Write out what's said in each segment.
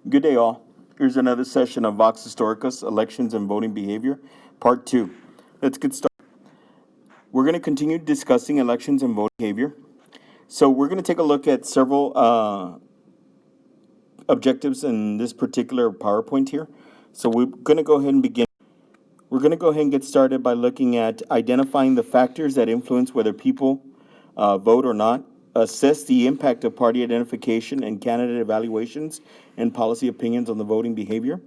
Good day, all. Here's another session of Vox Historicus, Elections and Voting Behavior, Part 2. Let's get started. We're going to continue discussing elections and voting behavior. So we're going to take a look at several objectives in this particular PowerPoint here. So we're going to go ahead and begin. We're going to go ahead and get started by looking at identifying the factors that influence whether people vote or not, assess the impact of party identification and candidate evaluations and policy opinions on the voting behavior.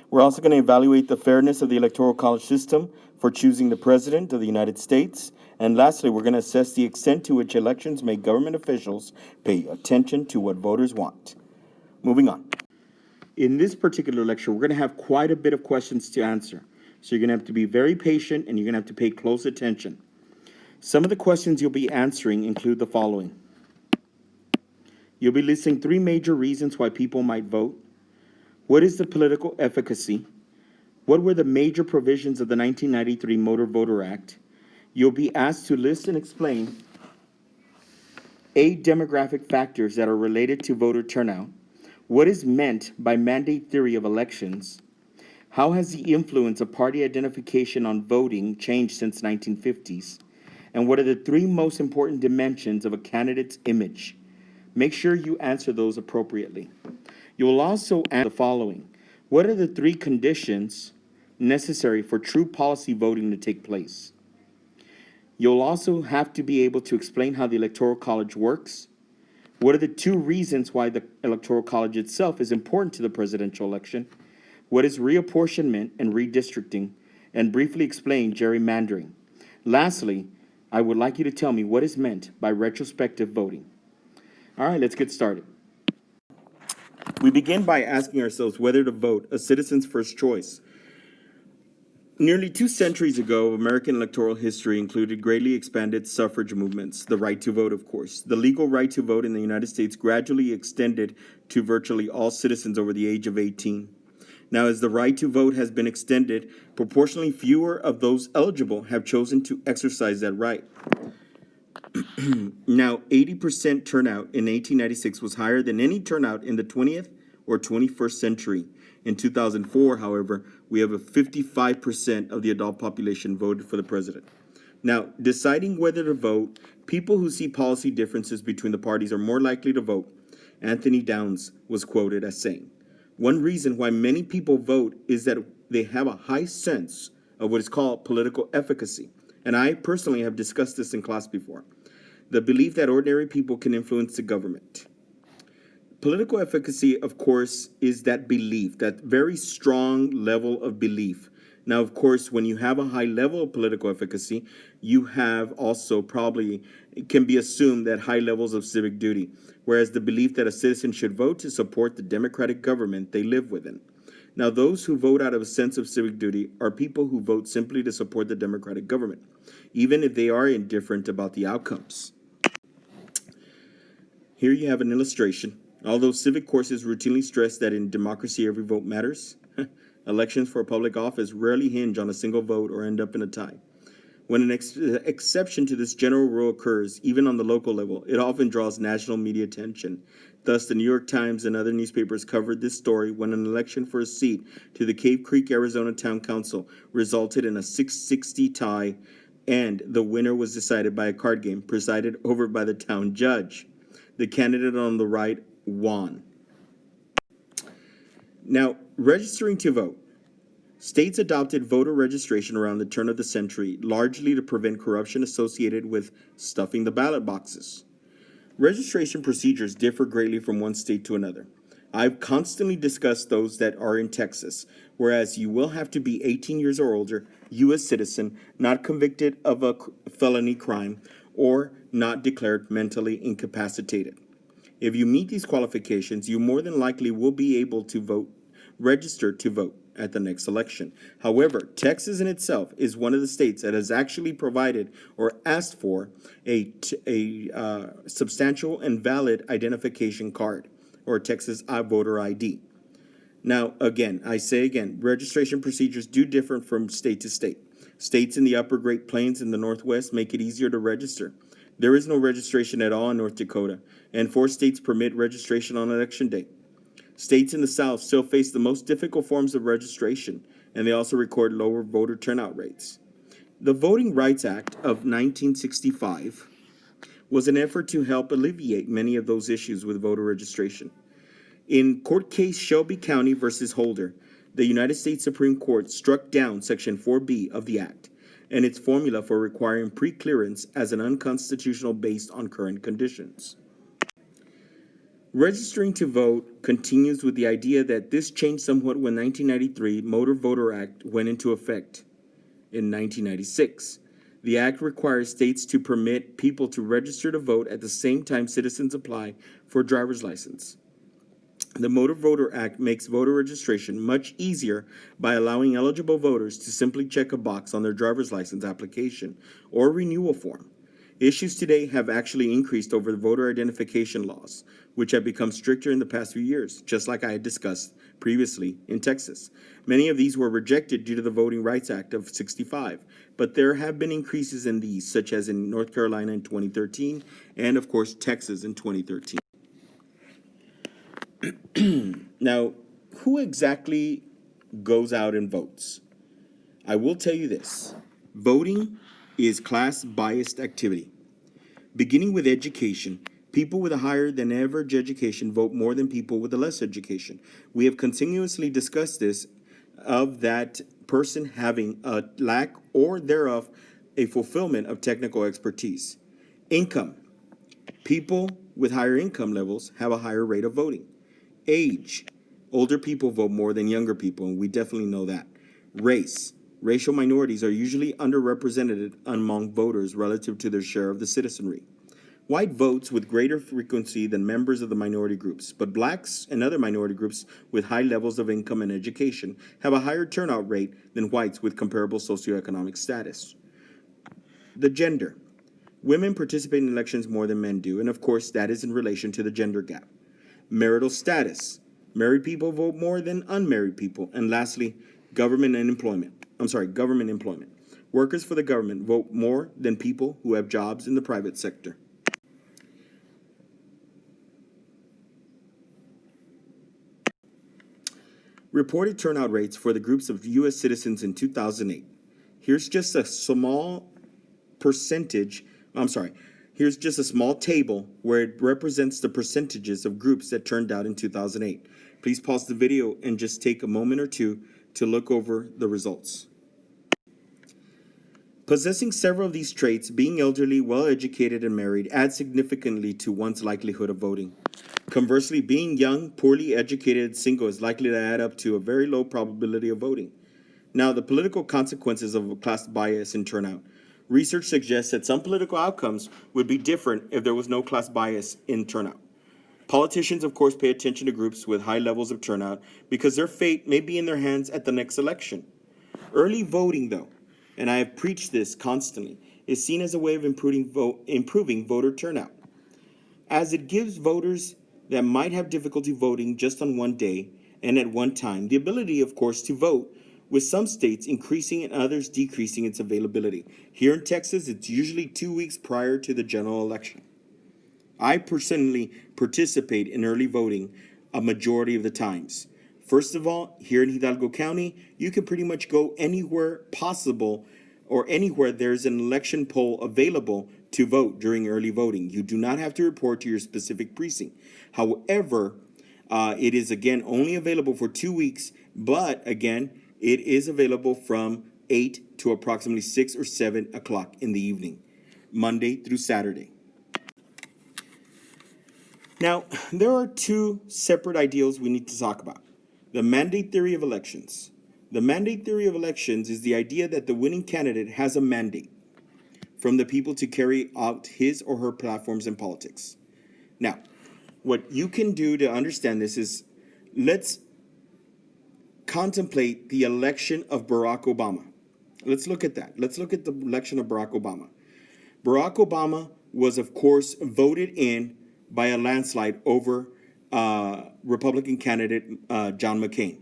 We're also going to evaluate the fairness of the Electoral College system for choosing the President of the United States. And lastly, we're going to assess the extent to which elections make government officials pay attention to what voters want. Moving on. In this particular lecture, we're going to have quite a bit of questions to answer. So you're going to have to be very patient and you're going to have to pay close attention. Some of the questions you'll be answering include the following. You'll be listing 3 major reasons why people might vote. What is the political efficacy? What were the major provisions of the 1993 Motor Voter Act? You'll be asked to list and explain 8 demographic factors that are related to voter turnout. What is meant by mandate theory of elections? How has the influence of party identification on voting changed since 1950s? And what are the 3 most important dimensions of a candidate's image? Make sure you answer those appropriately. You will also answer the following. What are the 3 conditions necessary for true policy voting to take place? You'll also have to be able to explain how the Electoral College works. What are the 2 reasons why the Electoral College itself is important to the presidential election? What is reapportionment and redistricting? And briefly explain gerrymandering. Lastly, I would like you to tell me what is meant by retrospective voting. All right, let's get started. We begin by asking ourselves whether to vote a citizen's first choice. Nearly 2 centuries ago, American electoral history included greatly expanded suffrage movements, the right to vote, of course. The legal right to vote in the United States gradually extended to virtually all citizens over the age of 18. Now, as the right to vote has been extended, proportionally fewer of those eligible have chosen to exercise that right. Now, 80% turnout in 1896 was higher than any turnout in the 20th or 21st century. In 2004, however, we have a 55% of the adult population voted for the president. Now, deciding whether to vote, people who see policy differences between the parties are more likely to vote. Anthony Downs was quoted as saying, "One reason why many people vote is that they have a high sense of what is called political efficacy." And I personally have discussed this in class before. The belief that ordinary people can influence the government. Political efficacy, of course, is that belief, that very strong level of belief. Now, of course, when you have a high level of political efficacy, you have also probably, it can be assumed that high levels of civic duty, whereas the belief that a citizen should vote to support the democratic government they live within. Now, those who vote out of a sense of civic duty are people who vote simply to support the democratic government, even if they are indifferent about the outcomes. Here you have an illustration. Although civic courses routinely stress that in democracy every vote matters, elections for a public office rarely hinge on a single vote or end up in a tie. When an exception to this general rule occurs, even on the local level, it often draws national media attention. Thus, the New York Times and other newspapers covered this story when an election for a seat to the Cave Creek, Arizona Town Council resulted in a 660 tie, and the winner was decided by a card game presided over by the town judge. The candidate on the right won. Now, registering to vote. States adopted voter registration around the turn of the century, largely to prevent corruption associated with stuffing the ballot boxes. Registration procedures differ greatly from one state to another. I've constantly discussed those that are in Texas, whereas you will have to be 18 years or older, U.S. citizen, not convicted of a felony crime, or not declared mentally incapacitated. If you meet these qualifications, you more than likely will be able to vote, register to vote at the next election. However, Texas in itself is one of the states that has actually provided or asked for a substantial and valid identification card, or Texas voter ID. Now, again, I say again, registration procedures do differ from state to state. States in the upper Great Plains and the Northwest make it easier to register. There is no registration at all in North Dakota, and 4 states permit registration on election day. States in the South still face the most difficult forms of registration, and they also record lower voter turnout rates. The Voting Rights Act of 1965 was an effort to help alleviate many of those issues with voter registration. In court case Shelby County versus Holder, the United States Supreme Court struck down Section 4B of the Act and its formula for requiring pre-clearance as an unconstitutional based on current conditions. Registering to vote continues with the idea that this changed somewhat when 1993 Motor Voter Act went into effect in 1996. The act requires states to permit people to register to vote at the same time citizens apply for a driver's license. The Motor Voter Act makes voter registration much easier by allowing eligible voters to simply check a box on their driver's license application or renewal form. Issues today have actually increased over the voter identification laws, which have become stricter in the past few years, just like I had discussed previously in Texas. Many of these were rejected due to the Voting Rights Act of 65, but there have been increases in these, such as in North Carolina in 2013, and of course, Texas in 2013. Now, who exactly goes out and votes? I will tell you this. Voting is class-biased activity. Beginning with education, people with a higher than average education vote more than people with a less education. We have continuously discussed this of that person having a lack or thereof a fulfillment of technical expertise. Income. People with higher income levels have a higher rate of voting. Age. Older people vote more than younger people, and we definitely know that. Race. Racial minorities are usually underrepresented among voters relative to their share of the citizenry. White votes with greater frequency than members of the minority groups, but blacks and other minority groups with high levels of income and education have a higher turnout rate than whites with comparable socioeconomic status. The gender. Women participate in elections more than men do, and of course that is in relation to the gender gap. Marital status. Married people vote more than unmarried people. And lastly, government employment. Workers for the government vote more than people who have jobs in the private sector. Reported turnout rates for the groups of U.S. citizens in 2008. Here's just a small Here's just a small table where it represents the percentages of groups that turned out in 2008. Please pause the video and just take a moment or two to look over the results. Possessing several of these traits, being elderly, well-educated, and married adds significantly to one's likelihood of voting. Conversely, being young, poorly educated, and single is likely to add up to a very low probability of voting. Now, the political consequences of class bias in turnout. Research suggests that some political outcomes would be different if there was no class bias in turnout. Politicians, of course, pay attention to groups with high levels of turnout because their fate may be in their hands at the next election. Early voting, though, and I have preached this constantly, is seen as a way of improving voter turnout, as it gives voters that might have difficulty voting just on one day and at one time the ability, of course, to vote, with some states increasing and others decreasing its availability. Here in Texas, it's usually 2 weeks prior to the general election. I personally participate in early voting a majority of the times. First of all, here in Hidalgo County, you can pretty much go anywhere possible or anywhere there's an election poll available to vote during early voting. You do not have to report to your specific precinct. However, it is again only available for 2 weeks, but again, it is available from 8 to approximately 6 or 7 o'clock in the evening, Monday through Saturday. Now, there are two separate ideals we need to talk about. The mandate theory of elections. The mandate theory of elections is the idea that the winning candidate has a mandate from the people to carry out his or her platforms in politics. Now, what you can do to understand this is, let's contemplate the election of Barack Obama. Let's look at that. Let's look at the election of Barack Obama. Barack Obama was, of course, voted in by a landslide over Republican candidate John McCain.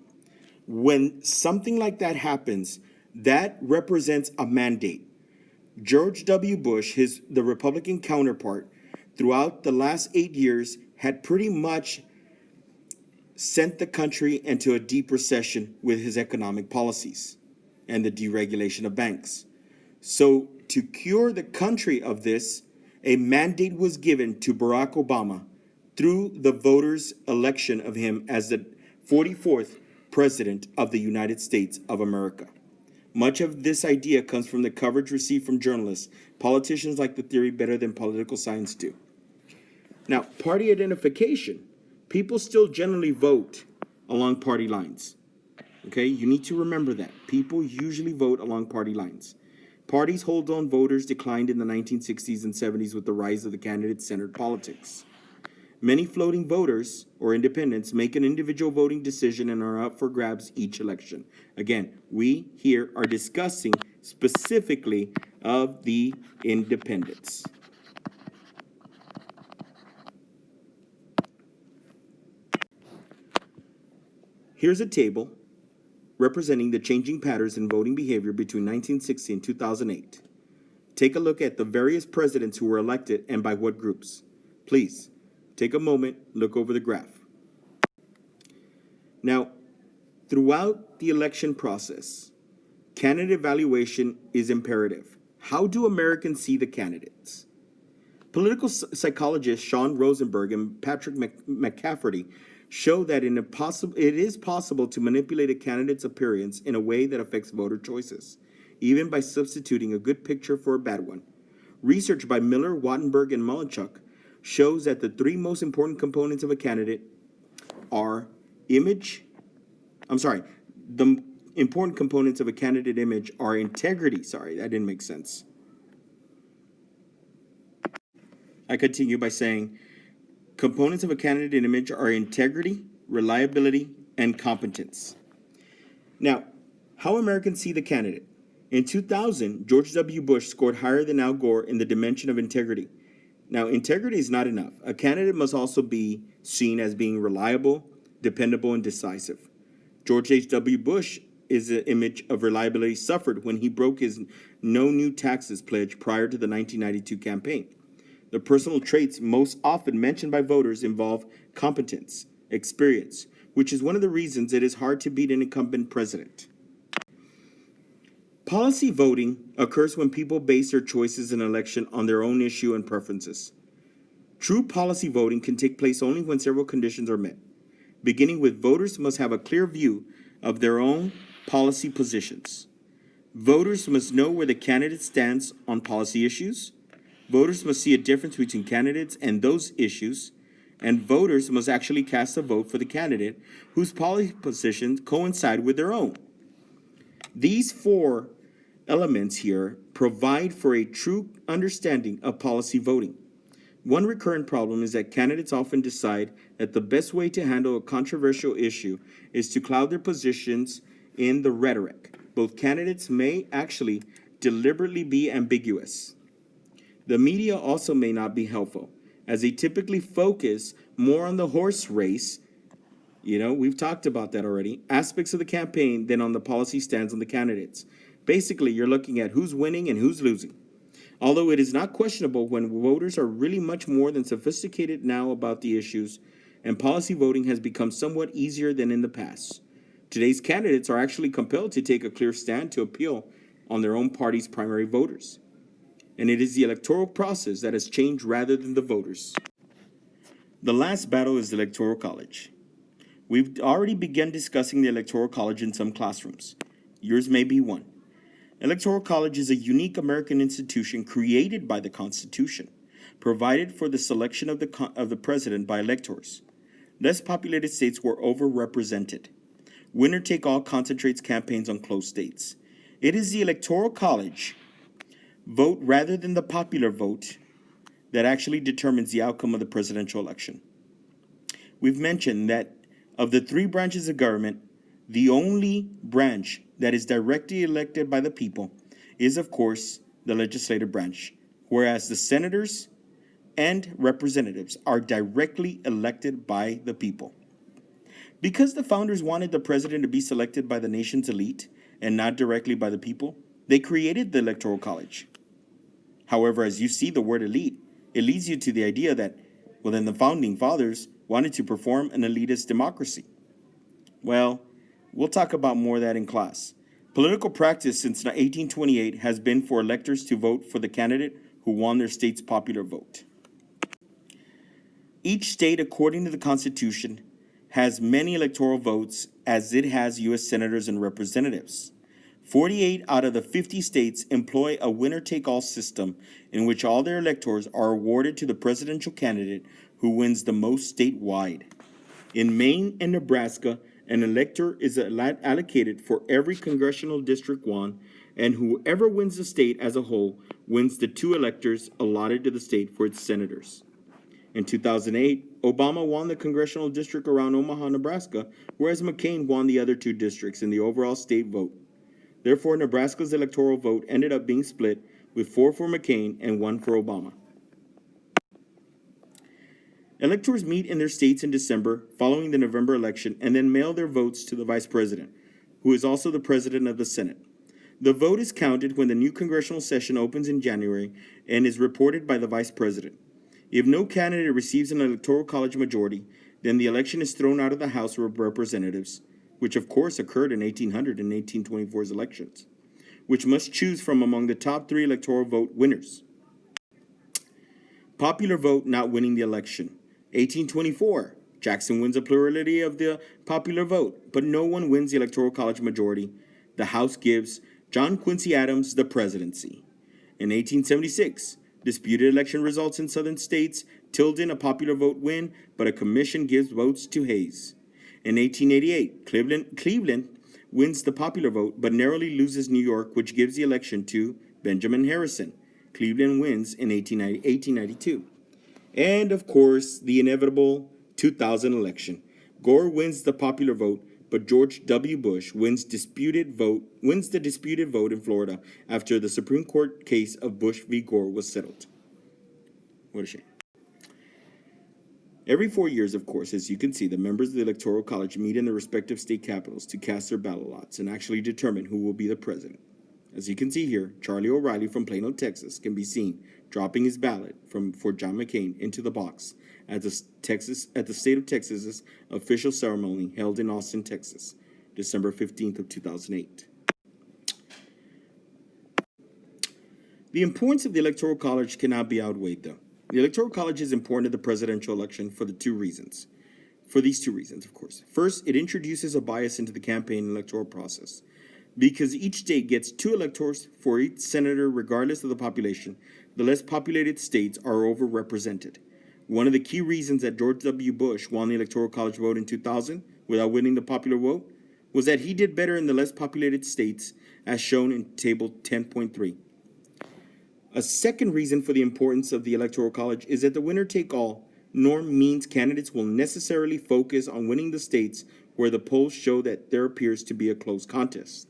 When something like that happens, that represents a mandate. George W. Bush, the Republican counterpart, throughout the last 8 years, had pretty much sent the country into a deep recession with his economic policies and the deregulation of banks. So, to cure the country of this, a mandate was given to Barack Obama through the voters' election of him as the 44th President of the United States of America. Much of this idea comes from the coverage received from journalists. Politicians like the theory better than political science do. Now, party identification. People still generally vote along party lines. Okay, you need to remember that. People usually vote along party lines. Parties' hold on voters declined in the 1960s and 70s with the rise of the candidate-centered politics. Many floating voters or independents make an individual voting decision and are up for grabs each election. Again, we here are discussing specifically of the independents. Here's a table representing the changing patterns in voting behavior between 1960 and 2008. Take a look at the various presidents who were elected and by what groups. Please, take a moment, look over the graph. Now, throughout the election process, candidate evaluation is imperative. How do Americans see the candidates? Political psychologists Sean Rosenberg and Patrick McCafferty show that it is possible to manipulate a candidate's appearance in a way that affects voter choices, even by substituting a good picture for a bad one. Research by Miller, Wattenberg, and Malinchuk shows that the three most important components of a candidate are the important components of a candidate image are integrity. Sorry, that didn't make sense. I continue by saying, components of a candidate image are integrity, reliability, and competence. Now, how Americans see the candidate. In 2000, George W. Bush scored higher than Al Gore in the dimension of integrity. Now, integrity is not enough. A candidate must also be seen as being reliable, dependable, and decisive. George H.W. Bush's image of reliability suffered when he broke his no new taxes pledge prior to the 1992 campaign. The personal traits most often mentioned by voters involve competence, experience, which is one of the reasons it is hard to beat an incumbent president. Policy voting occurs when people base their choices in an election on their own issue and preferences. True policy voting can take place only when several conditions are met, beginning with voters must have a clear view of their own policy positions. Voters must know where the candidate stands on policy issues. Voters must see a difference between candidates and those issues, and voters must actually cast a vote for the candidate whose policy positions coincide with their own. These four elements here provide for a true understanding of policy voting. One recurrent problem is that candidates often decide that the best way to handle a controversial issue is to cloud their positions in the rhetoric. Both candidates may actually deliberately be ambiguous. The media also may not be helpful, as they typically focus more on the horse race, we've talked about that already, aspects of the campaign than on the policy stands on the candidates. Basically, you're looking at who's winning and who's losing. Although it is not questionable when voters are really much more than sophisticated now about the issues, and policy voting has become somewhat easier than in the past. Today's candidates are actually compelled to take a clear stand to appeal on their own party's primary voters. And it is the electoral process that has changed rather than the voters. The last battle is the Electoral College. We've already begun discussing the Electoral College in some classrooms. Yours may be one. Electoral College is a unique American institution created by the Constitution, provided for the selection of the president by electors. Less populated states were overrepresented. Winner-take-all concentrates campaigns on close states. It is the Electoral College vote rather than the popular vote that actually determines the outcome of the presidential election. We've mentioned that of the three branches of government, the only branch that is directly elected by the people is, of course, the legislative branch, whereas the senators and representatives are directly elected by the people. Because the founders wanted the president to be selected by the nation's elite and not directly by the people, they created the Electoral College. However, as you see the word elite, it leads you to the idea that, well, then the founding fathers, wanted to perform an elitist democracy. Well, we'll talk about more of that in class. Political practice since 1828 has been for electors to vote for the candidate who won their state's popular vote. Each state, according to the Constitution, has many electoral votes as it has U.S. senators and representatives. 48 out of the 50 states employ a winner-take-all system in which all their electors are awarded to the presidential candidate who wins the most statewide. In Maine and Nebraska, an elector is allocated for every congressional district won, and whoever wins the state as a whole wins the 2 electors allotted to the state for its senators. In 2008, Obama won the congressional district around Omaha, Nebraska, whereas McCain won the other 2 districts in the overall state vote. Therefore, Nebraska's electoral vote ended up being split, with 4 for McCain and 1 for Obama. Electors meet in their states in December following the November election and then mail their votes to the vice president, who is also the president of the Senate. The vote is counted when the new congressional session opens in January and is reported by the vice president. If no candidate receives an electoral college majority, then the election is thrown out of the House of Representatives, which of course occurred in 1800 and 1824's elections, which must choose from among the top 3 electoral vote winners. Popular vote not winning the election. 1824, Jackson wins a plurality of the popular vote, but no one wins the electoral college majority. The House gives John Quincy Adams the presidency. In 1876, disputed election results in southern states. Tilden a popular vote win, but a commission gives votes to Hayes. In 1888, Cleveland wins the popular vote, but narrowly loses New York, which gives the election to Benjamin Harrison. Cleveland wins in 1892. And, of course, the inevitable 2000 election. Gore wins the popular vote, but George W. Bush wins the disputed vote in Florida after the Supreme Court case of Bush v. Gore was settled. What a shame. Every 4 years, of course, as you can see, the members of the Electoral College meet in their respective state capitals to cast their ballot lots and actually determine who will be the president. As you can see here, Charlie O'Reilly from Plano, Texas, can be seen dropping his ballot for John McCain into the box at the state of Texas's official ceremony held in Austin, Texas, December 15th of 2008. The importance of the Electoral College cannot be outweighed, though. The Electoral College is important to the presidential election for these 2 reasons, of course. First, it introduces a bias into the campaign electoral process. Because each state gets 2 electors for each senator regardless of the population, the less populated states are overrepresented. One of the key reasons that George W. Bush won the Electoral College vote in 2000 without winning the popular vote was that he did better in the less populated states, as shown in Table 10.3. A second reason for the importance of the Electoral College is that the winner-take-all norm means candidates will necessarily focus on winning the states where the polls show that there appears to be a close contest.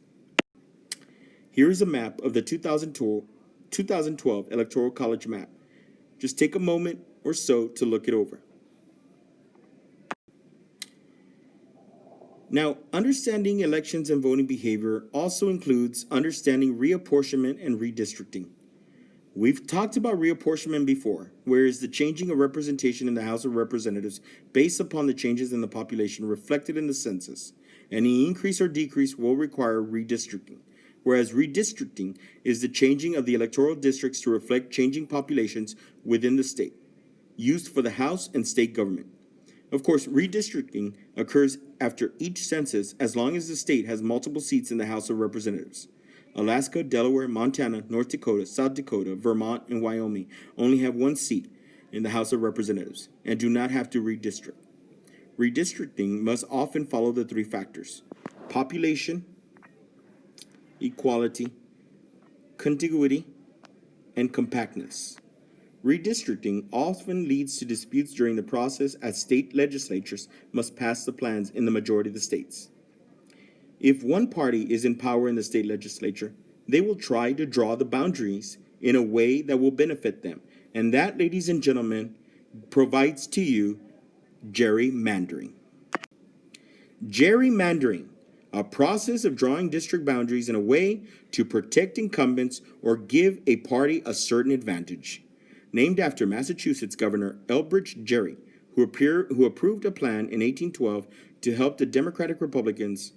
Here is a map of the 2012 Electoral College map. Just take a moment or so to look it over. Now, understanding elections and voting behavior also includes understanding reapportionment and redistricting. We've talked about reapportionment before, whereas the changing of representation in the House of Representatives based upon the changes in the population reflected in the census. Any increase or decrease will require redistricting, whereas redistricting is the changing of the electoral districts to reflect changing populations within the state, used for the House and state government. Of course, redistricting occurs after each census as long as the state has multiple seats in the House of Representatives. Alaska, Delaware, Montana, North Dakota, South Dakota, Vermont, and Wyoming only have 1 seat in the House of Representatives and do not have to redistrict. Redistricting must often follow the 3 factors: population, equality, contiguity, and compactness. Redistricting often leads to disputes during the process, as state legislatures must pass the plans in the majority of the states. If one party is in power in the state legislature, they will try to draw the boundaries in a way that will benefit them. And that, ladies and gentlemen, provides to you gerrymandering. Gerrymandering, a process of drawing district boundaries in a way to protect incumbents or give a party a certain advantage. Named after Massachusetts Governor Elbridge Gerry, who approved a plan in 1812 to help the Democratic Republicans.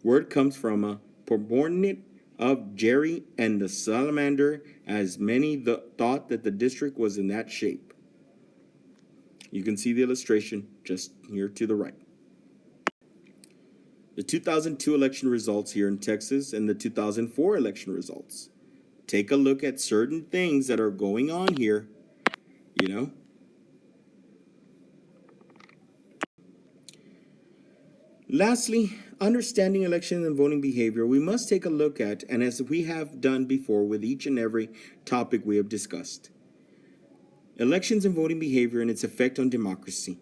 Word comes from a proponent of Jerry and the Salamander, as many thought that the district was in that shape. You can see the illustration just here to the right. The 2002 election results here in Texas and the 2004 election results. Take a look at certain things that are going on here, you know. Lastly, understanding election and voting behavior, we must take a look at, and as we have done before with each and every topic we have discussed, elections and voting behavior and its effect on democracy.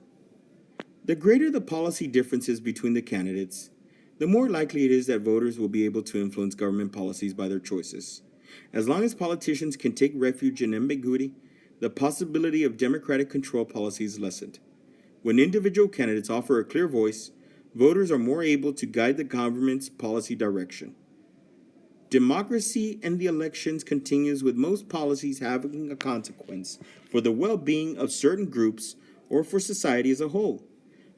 The greater the policy differences between the candidates, the more likely it is that voters will be able to influence government policies by their choices. As long as politicians can take refuge in ambiguity, the possibility of democratic control policy is lessened. When individual candidates offer a clear voice, voters are more able to guide the government's policy direction. Democracy in the elections continues with most policies having a consequence for the well-being of certain groups or for society as a whole.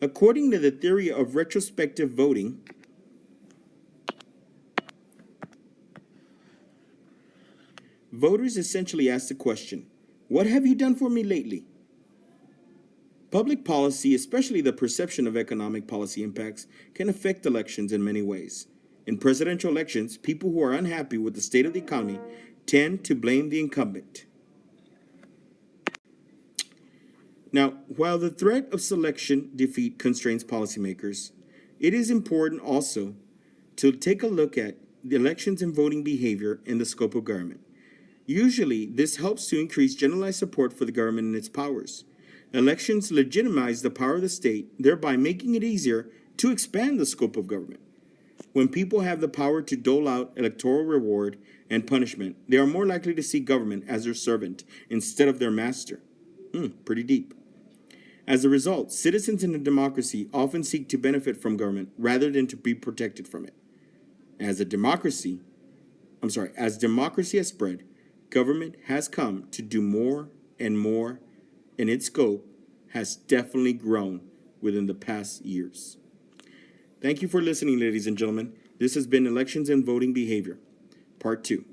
According to the theory of retrospective voting, voters essentially ask the question, "What have you done for me lately?" Public policy, especially the perception of economic policy impacts, can affect elections in many ways. In presidential elections, people who are unhappy with the state of the economy tend to blame the incumbent. Now, while the threat of selection defeat constrains policymakers, it is important also to take a look at the elections and voting behavior in the scope of government. Usually, this helps to increase generalized support for the government and its powers. Elections legitimize the power of the state, thereby making it easier to expand the scope of government. When people have the power to dole out electoral reward and punishment, they are more likely to see government as their servant instead of their master. Pretty deep. As a result, citizens in a democracy often seek to benefit from government rather than to be protected from it. As democracy has spread, government has come to do more and more, and its scope has definitely grown within the past years. Thank you for listening, ladies and gentlemen. This has been Elections and Voting Behavior, Part 2.